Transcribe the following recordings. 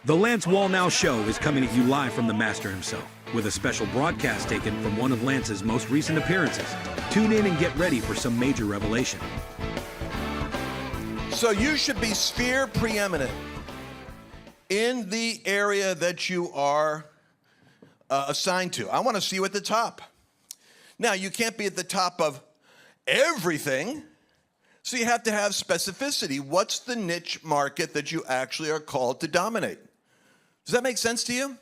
The Lance Wallnau Show is coming to you live from the Master himself, with a special broadcast taken from one of Lance's most recent appearances. Tune in and get ready for some major revelation. So you should be sphere preeminent in the area that you are assigned to. I want to see you at the top. Now, you can't be at the top of everything, so you have to have specificity. What's the niche market that you actually are called to dominate? Does that make sense to you?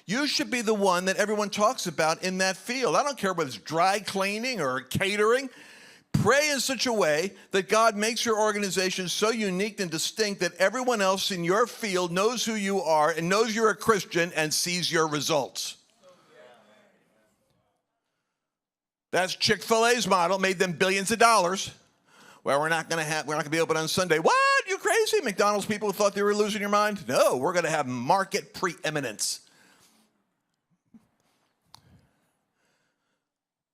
You should be the one that everyone talks about in that field. I don't care whether it's dry cleaning or catering. Pray in such a way that God makes your organization so unique and distinct that everyone else in your field knows who you are and knows you're a Christian and sees your results. That's Chick-fil-A's model, made them billions of dollars. Well, we're not going to be open on Sunday. What? You crazy? McDonald's people thought they were losing your mind? No, we're going to have market preeminence.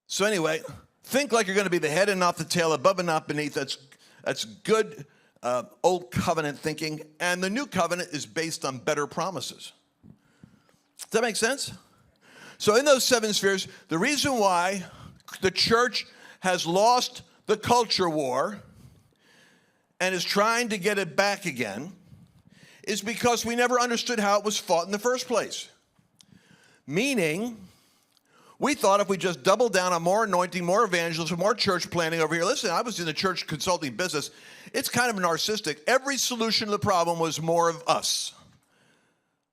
So anyway, think like you're going to be the head and not the tail, above and not beneath. That's good old covenant thinking. And the new covenant is based on better promises. Does that make sense? So in those 7 spheres, the reason why the church has lost the culture war and is trying to get it back again is because we never understood how it was fought in the first place. Meaning, we thought if we just doubled down on more anointing, more evangelism, more church planting over here. Listen, I was in the church consulting business. It's kind of narcissistic. Every solution to the problem was more of us.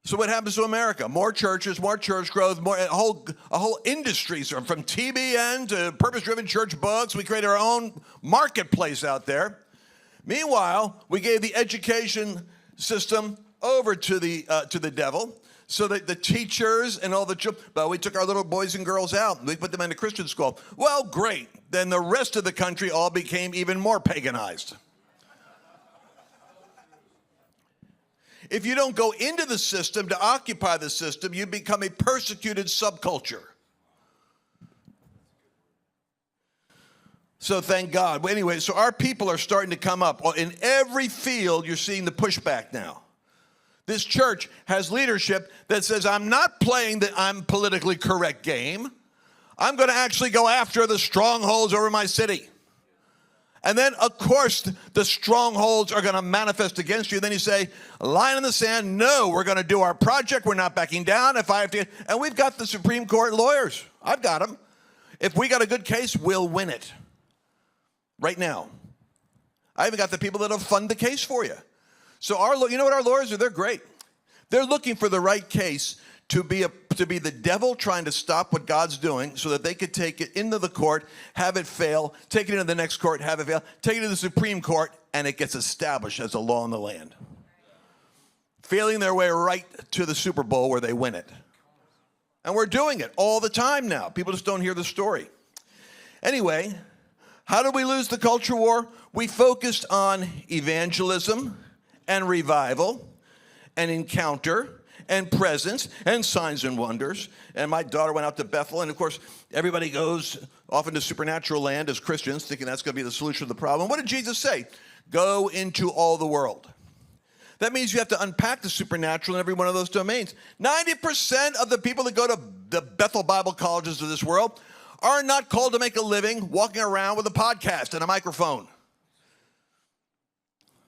So what happens to America? More churches, more church growth, a whole industry, from TBN to purpose-driven church books. We created our own marketplace out there. Meanwhile, we gave the education system over to the devil, so that the teachers and all the children, but we took our little boys and girls out. We put them into Christian school. Well, great. Then the rest of the country all became even more paganized. If you don't go into the system to occupy the system, you become a persecuted subculture. So thank God. But anyway, so our people are starting to come up. In every field, you're seeing the pushback now. This church has leadership that says, I'm not playing the I'm politically correct game. I'm going to actually go after the strongholds over my city. And then, of course, the strongholds are going to manifest against you. Then you say, line in the sand, no, we're going to do our project. We're not backing down. If I have to, and we've got the Supreme Court lawyers. I've got them. If we got a good case, we'll win it. Right now. I even got the people that'll fund the case for you. So you know what our lawyers are? They're great. They're looking for the right case to be the devil trying to stop what God's doing so that they could take it into the court, have it fail, take it into the next court, have it fail, take it to the Supreme Court, and it gets established as a law in the land. Feeling their way right to the Super Bowl where they win it. And we're doing it all the time now. People just don't hear the story. Anyway, how did we lose the culture war? We focused on evangelism and revival and encounter and presence and signs and wonders. And my daughter went out to Bethel, and of course, everybody goes off into supernatural land as Christians, thinking that's going to be the solution to the problem. What did Jesus say? Go into all the world. That means you have to unpack the supernatural in every one of those domains. 90% of the people that go to the Bethel Bible colleges of this world are not called to make a living walking around with a podcast and a microphone.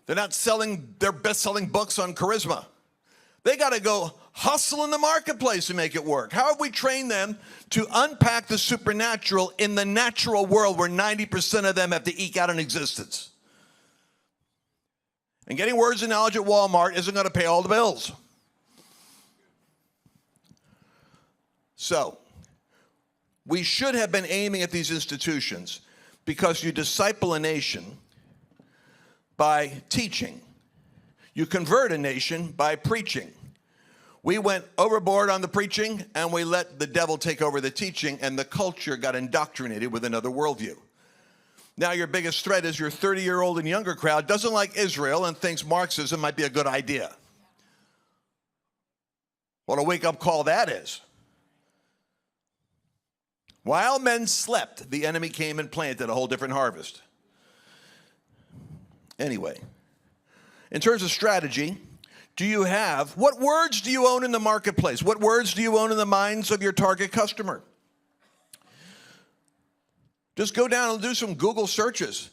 They're not selling their best-selling books on charisma. They got to go hustle in the marketplace to make it work. How have we trained them to unpack the supernatural in the natural world where 90% of them have to eke out an existence? And getting words of knowledge at Walmart isn't going to pay all the bills. So, we should have been aiming at these institutions because you disciple a nation by teaching. You convert a nation by preaching. We went overboard on the preaching, and we let the devil take over the teaching, and the culture got indoctrinated with another worldview. Now your biggest threat is your 30-year-old and younger crowd doesn't like Israel and thinks Marxism might be a good idea. What a wake-up call that is. While men slept, the enemy came and planted a whole different harvest. Anyway, in terms of strategy, do you have? What words do you own in the marketplace? What words do you own in the minds of your target customer? Just go down and do some Google searches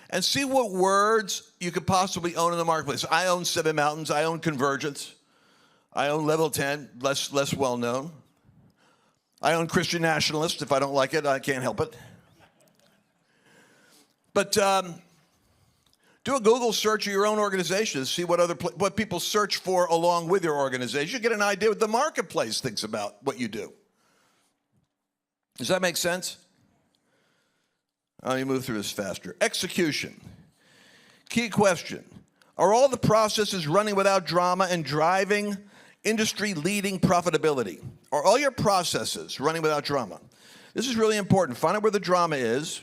and see what words you could possibly own in the marketplace. I own Seven Mountains. I own Convergence. I own Level 10, less well known. I own Christian Nationalist. If I don't like it, I can't help it. But do a Google search of your own organization to see what people search for along with your organization. You get an idea what the marketplace thinks about what you do. Does that make sense? Let me move through this faster. Execution. Key question. Are all the processes running without drama and driving industry-leading profitability? Are all your processes running without drama? This is really important. Find out where the drama is.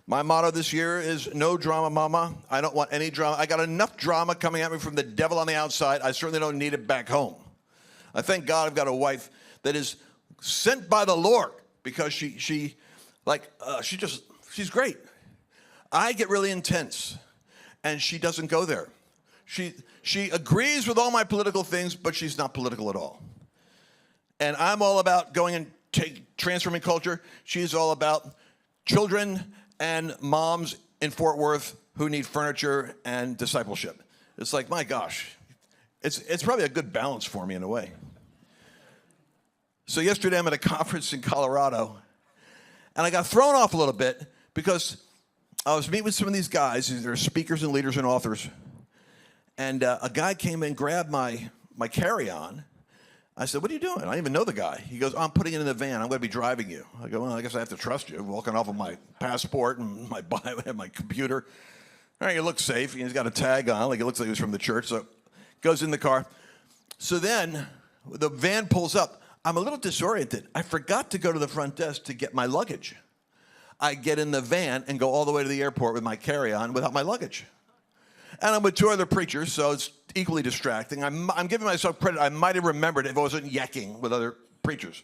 My motto this year is no drama, mama. I don't want any drama. I got enough drama coming at me from the devil on the outside. I certainly don't need it back home. I thank God I've got a wife that is sent by the Lord because she's great. I get really intense, and she doesn't go there. She agrees with all my political things, but she's not political at all. And I'm all about going and transforming culture. She's all about children and moms in Fort Worth who need furniture and discipleship. It's like, my gosh, it's probably a good balance for me in a way. So yesterday I'm at a conference in Colorado, and I got thrown off a little bit because I was meeting with some of these guys. They're speakers and leaders and authors. And a guy came in, grabbed my carry-on. I said, what are you doing? I don't even know the guy. He goes, I'm putting it in the van. I'm going to be driving you. I go, well, I guess I have to trust you. Walking off with my passport and my bio and my computer. All right, you look safe. He's got a tag on. Like it looks like he was from the church. So goes in the car. So then the van pulls up. I'm a little disoriented. I forgot to go to the front desk to get my luggage. I get in the van and go all the way to the airport with my carry-on without my luggage. And I'm with two other preachers, so it's equally distracting. I'm giving myself credit. I might have remembered if I wasn't yakking with other preachers.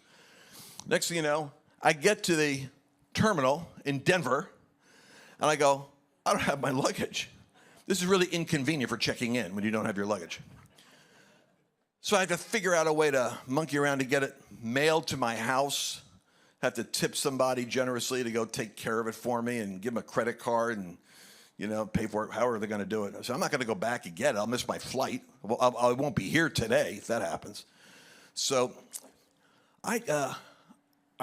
Next thing you know, I get to the terminal in Denver, and I go, I don't have my luggage. This is really inconvenient for checking in when you don't have your luggage. So I have to figure out a way to monkey around to get it mailed to my house. Have to tip somebody generously to go take care of it for me and give them a credit card and pay for it, however they're going to do it. So I'm not going to go back and get it. I'll miss my flight. Well, I won't be here today if that happens. So I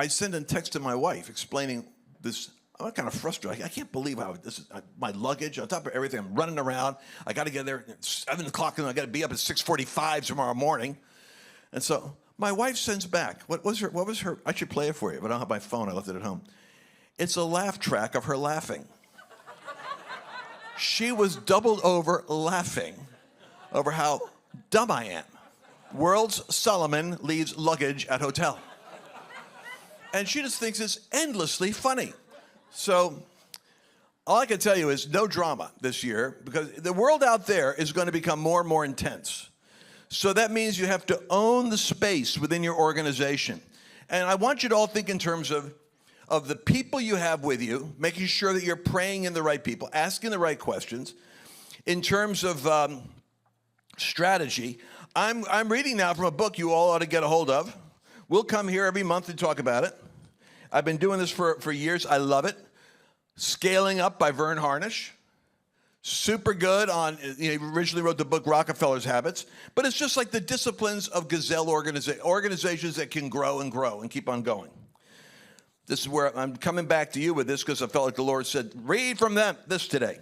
send a text to my wife explaining this. I'm kind of frustrated. I can't believe how this is my luggage on top of everything. I'm running around. I got to get there at 7 o'clock, and I got to be up at 6:45 tomorrow morning. And so my wife sends back. What was her? I should play it for you, but I don't have my phone. I left it at home. It's a laugh track of her laughing. She was doubled over laughing over how dumb I am. World's Solomon leaves luggage at hotel. And she just thinks it's endlessly funny. So all I can tell you is no drama this year because the world out there is going to become more and more intense. So that means you have to own the space within your organization. And I want you to all think in terms of the people you have with you, making sure that you're praying in the right people, asking the right questions. In terms of strategy, I'm reading now from a book you all ought to get a hold of. We'll come here every month to talk about it. I've been doing this for years. I love it. Scaling Up by Vern Harnish. Super good on, he originally wrote the book Rockefeller's Habits, but it's just like the disciplines of gazelle organizations that can grow and grow and keep on going. This is where I'm coming back to you with this because I felt like the Lord said, read from this today.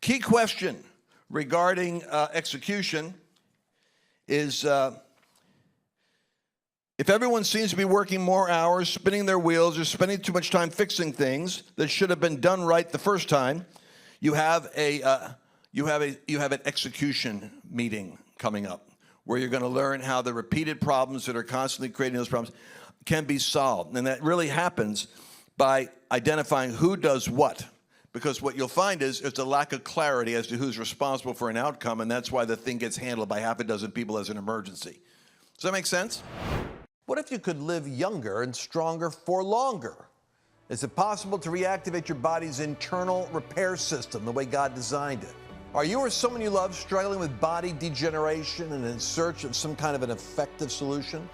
Key question regarding execution is if everyone seems to be working more hours, spinning their wheels, or spending too much time fixing things that should have been done right the first time, you have an execution meeting coming up where you're going to learn how the repeated problems that are constantly creating those problems can be solved. And that really happens by identifying who does what. Because what you'll find is it's a lack of clarity as to who's responsible for an outcome, and that's why the thing gets handled by half a dozen people as an emergency. Does that make sense? What if you could live younger and stronger for longer? Is it possible to reactivate your body's internal repair system the way God designed it? Are you or someone you love struggling with body degeneration and in search of some kind of an effective solution?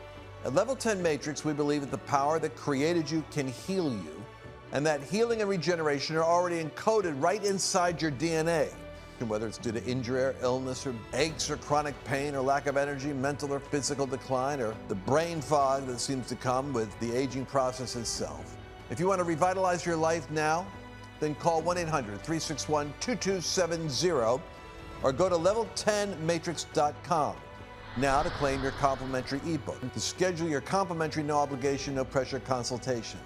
At Level 10 Matrix, we believe that the power that created you can heal you, and that healing and regeneration are already encoded right inside your DNA. And whether it's due to injury or illness or aches or chronic pain or lack of energy, mental or physical decline, or the brain fog that seems to come with the aging process itself. If you want to revitalize your life now, then call 1-800-361-2270 or go to level10matrix.com now to claim your complimentary ebook and to schedule your complimentary no obligation, no pressure consultation.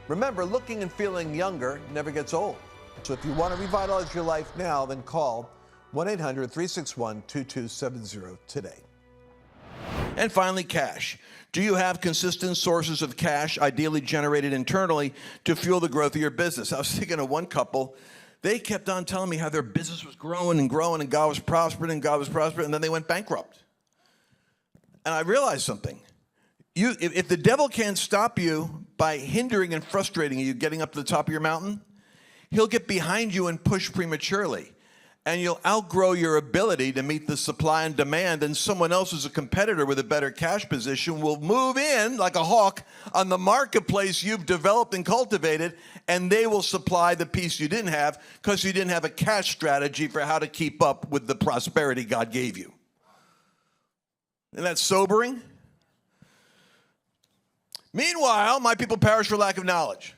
Remember, looking and feeling younger never gets old. So if you want to revitalize your life now, then call 1-800-361-2270 today. And finally, cash. Do you have consistent sources of cash, ideally generated internally, to fuel the growth of your business? I was thinking of one couple. They kept on telling me how their business was growing and growing, and God was prospering, and God was prospering, and then they went bankrupt. And I realized something. If the devil can't stop you by hindering and frustrating you getting up to the top of your mountain, he'll get behind you and push prematurely. And you'll outgrow your ability to meet the supply and demand, and someone else who's a competitor with a better cash position will move in like a hawk on the marketplace you've developed and cultivated, and they will supply the piece you didn't have because you didn't have a cash strategy for how to keep up with the prosperity God gave you. Isn't that sobering? Meanwhile, my people perish for lack of knowledge.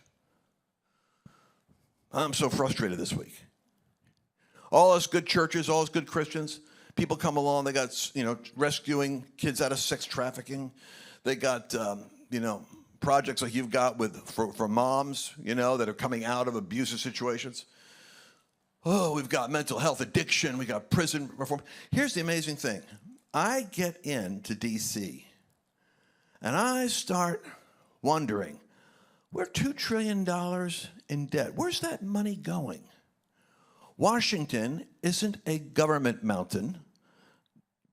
I'm so frustrated this week. All us good churches, all us good Christians, people come along, they got, rescuing kids out of sex trafficking. They got, projects like you've got for moms, that are coming out of abusive situations. Oh, we've got mental health addiction. We got prison reform. Here's the amazing thing. I get into D.C., and I start wondering, we're $2 trillion in debt. Where's that money going? Washington isn't a government mountain,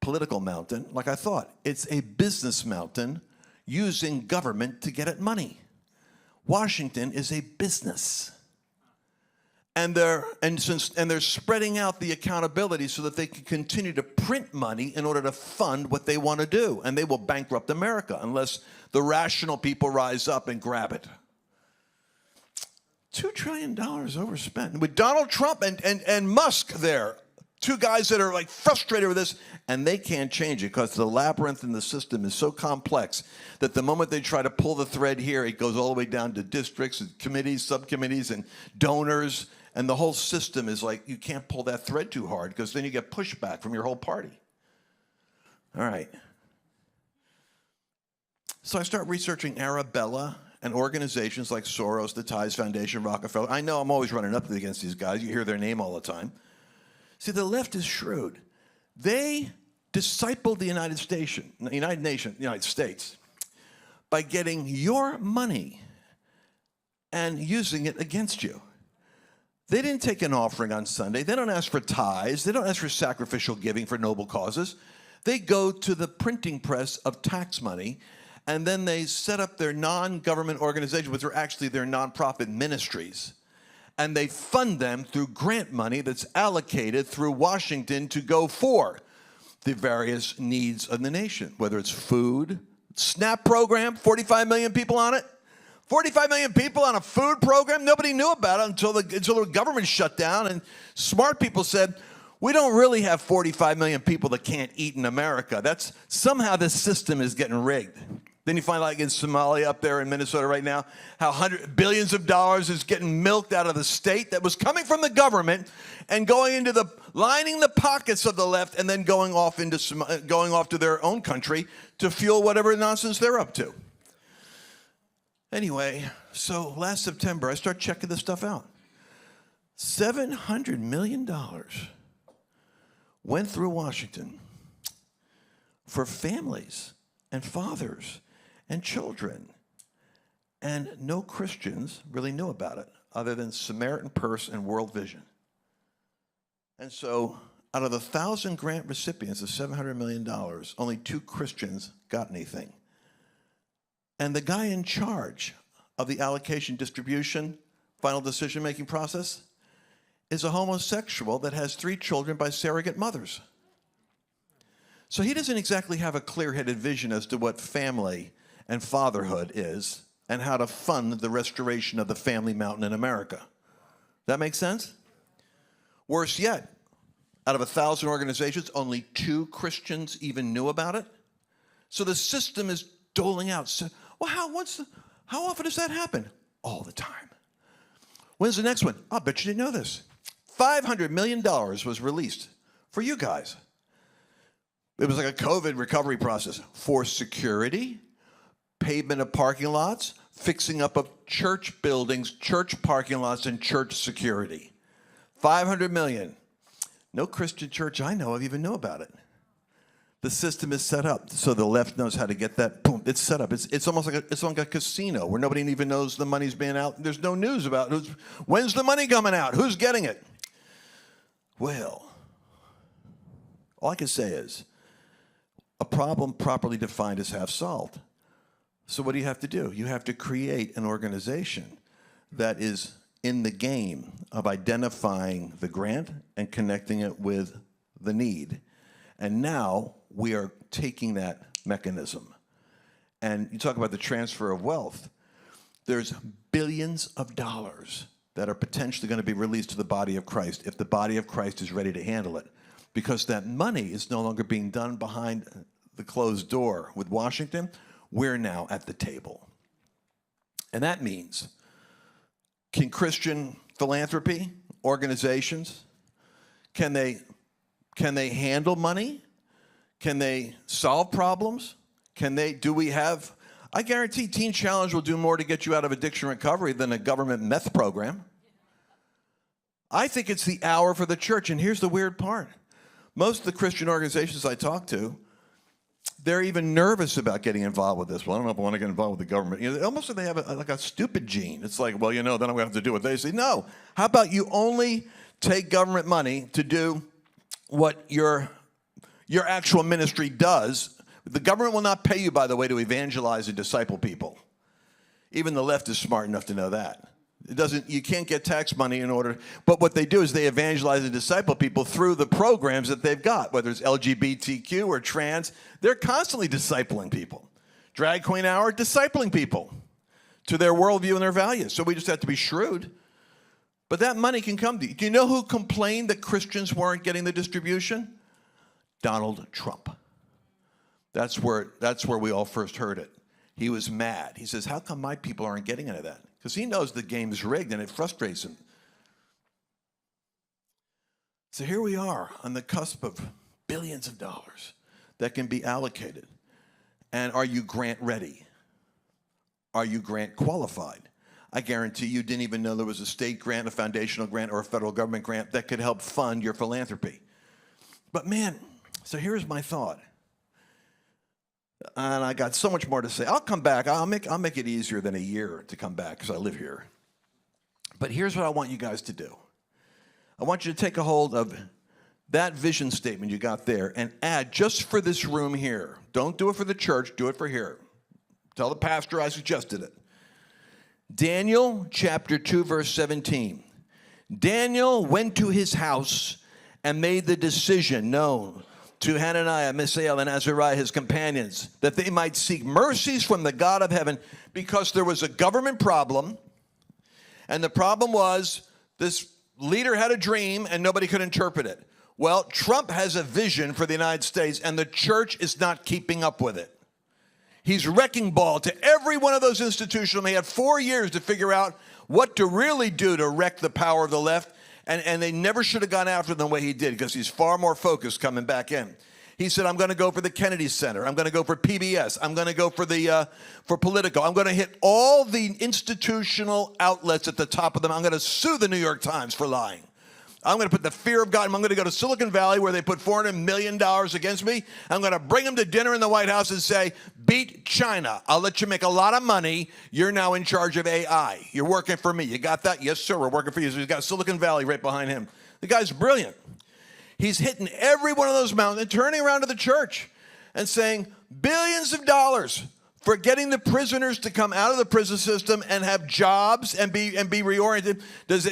political mountain, like I thought. It's a business mountain using government to get at money. Washington is a business. And they're spreading out the accountability so that they can continue to print money in order to fund what they want to do. And they will bankrupt America unless the rational people rise up and grab it. $2 trillion overspent. With Donald Trump and Musk there, two guys that are like frustrated with this, and they can't change it because the labyrinth in the system is so complex that the moment they try to pull the thread here, it goes all the way down to districts and committees, subcommittees, and donors, and the whole system is like, you can't pull that thread too hard because then you get pushback from your whole party. All right. So I start researching Arabella and organizations like Soros, the Tides Foundation, Rockefeller. I know I'm always running up against these guys. You hear their name all the time. See, the left is shrewd. They discipled the United States by getting your money and using it against you. They didn't take an offering on Sunday. They don't ask for tithes. They don't ask for sacrificial giving for noble causes. They go to the printing press of tax money, and then they set up their non-government organizations, which are actually their nonprofit ministries. And they fund them through grant money that's allocated through Washington to go for the various needs of the nation, whether it's food, SNAP program, 45 million people on it. 45 million people on a food program. Nobody knew about it until the government shut down, and smart people said, we don't really have 45 million people that can't eat in America. Somehow this system is getting rigged. Then you find like in Somalia up there in Minnesota right now, how billions of dollars is getting milked out of the state that was coming from the government and going into lining the pockets of the left and then going off to their own country to fuel whatever nonsense they're up to. Anyway, so last September, I start checking this stuff out. $700 million went through Washington for families and fathers and children. And no Christians really knew about it other than Samaritan Purse and World Vision. And so out of the 1,000 grant recipients of $700 million, only 2 Christians got anything. And the guy in charge of the allocation, distribution, final decision-making process is a homosexual that has 3 children by surrogate mothers. So he doesn't exactly have a clear-headed vision as to what family and fatherhood is and how to fund the restoration of the family mountain in America. That make sense? Worse yet, out of 1,000 organizations, only 2 Christians even knew about it. So the system is doling out. So, well, how often does that happen? All the time. When's the next one? I'll bet you didn't know this. $500 million was released for you guys. It was like a COVID recovery process for security, pavement of parking lots, fixing up of church buildings, church parking lots, and church security. $500 million. No Christian church I know of even know about it. The system is set up so the left knows how to get that. Boom, it's set up. It's almost like a casino where nobody even knows the money's being out. There's no news about when's the money coming out? Who's getting it? Well, all I can say is a problem properly defined is half solved. So what do you have to do? You have to create an organization that is in the game of identifying the grant and connecting it with the need. And now we are taking that mechanism. And you talk about the transfer of wealth. There's billions of dollars that are potentially going to be released to the body of Christ if the body of Christ is ready to handle it. Because that money is no longer being done behind the closed door with Washington. We're now at the table. And that means, can Christian philanthropy organizations, can they handle money? Can they solve problems? Do we have, I guarantee Teen Challenge will do more to get you out of addiction recovery than a government meth program. I think it's the hour for the church, and here's the weird part. Most of the Christian organizations I talk to, they're even nervous about getting involved with this. Well, I don't know if I want to get involved with the government. You know, almost like they have a stupid gene. It's like, well, then I'm going to have to do what they say. No. How about you only take government money to do what your actual ministry does? The government will not pay you, by the way, to evangelize and disciple people. Even the left is smart enough to know that. You can't get tax money in order, but what they do is they evangelize and disciple people through the programs that they've got, whether it's LGBTQ or trans. They're constantly discipling people. Drag Queen Hour, discipling people to their worldview and their values. So we just have to be shrewd. But that money can come to you. Do you know who complained that Christians weren't getting the distribution? Donald Trump. That's where we all first heard it. He was mad. He says, how come my people aren't getting any of that? Because he knows the game is rigged and it frustrates him. So here we are on the cusp of billions of dollars that can be allocated. And are you grant ready? Are you grant qualified? I guarantee you didn't even know there was a state grant, a foundational grant, or a federal government grant that could help fund your philanthropy. But man, so here's my thought. And I got so much more to say. I'll come back. I'll make it easier than a year to come back because I live here. But here's what I want you guys to do. I want you to take a hold of that vision statement you got there and add just for this room here. Don't do it for the church. Do it for here. Tell the pastor I suggested it. Daniel chapter 2, verse 17. Daniel went to his house and made the decision known to Hananiah, Mishael, and Azariah, his companions, that they might seek mercies from the God of heaven, because there was a government problem, and the problem was this leader had a dream and nobody could interpret it. Well, Trump has a vision for the United States, and the church is not keeping up with it. He's wrecking ball to every one of those institutions. They had 4 years to figure out what to really do to wreck the power of the left. And they never should have gone after them the way he did, because he's far more focused coming back in. He said, I'm going to go for the Kennedy Center. I'm going to go for PBS. I'm going to go for Politico. I'm going to hit all the institutional outlets at the top of them. I'm going to sue the New York Times for lying. I'm going to put the fear of God. I'm going to go to Silicon Valley where they put $400 million against me. I'm going to bring them to dinner in the White House and say, beat China. I'll let you make a lot of money. You're now in charge of AI. You're working for me. You got that? Yes, sir. We're working for you. So he's got Silicon Valley right behind him. The guy's brilliant. He's hitting every one of those mountains and turning around to the church and saying, billions of dollars for getting the prisoners to come out of the prison system and have jobs and be reoriented.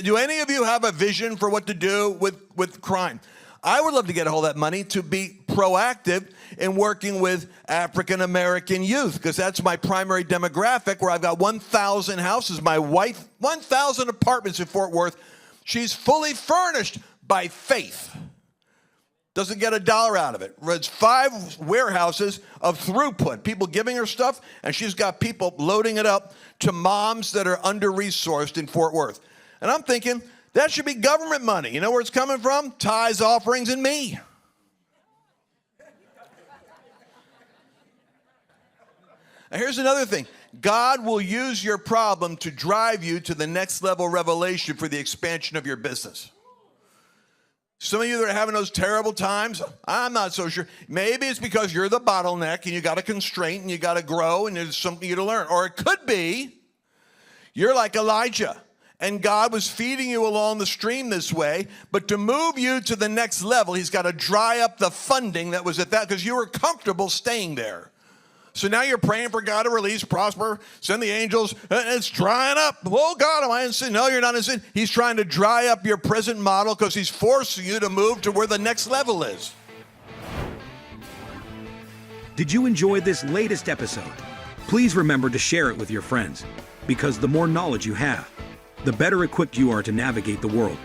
Do any of you have a vision for what to do with crime? I would love to get a hold of that money to be proactive in working with African American youth, because that's my primary demographic, where I've got 1,000 houses. My wife, 1,000 apartments in Fort Worth. She's fully furnished by faith. Doesn't get a dollar out of it. Runs 5 warehouses of throughput, people giving her stuff, and she's got people loading it up to moms that are under-resourced in Fort Worth. And I'm thinking, that should be government money. You know where it's coming from? Tithes, offerings, and me. And here's another thing. God will use your problem to drive you to the next level revelation for the expansion of your business. Some of you that are having those terrible times, I'm not so sure. Maybe it's because you're the bottleneck and you got a constraint and you got to grow and there's something you to learn. Or it could be you're like Elijah and God was feeding you along the stream this way, but to move you to the next level, he's got to dry up the funding that was at that, because you were comfortable staying there. So now you're praying for God to release, prosper, send the angels, and it's drying up. Oh, God, am I in sin? No, you're not in sin. He's trying to dry up your present model because he's forcing you to move to where the next level is. Did you enjoy this latest episode? Please remember to share it with your friends, because the more knowledge you have, the better equipped you are to navigate the world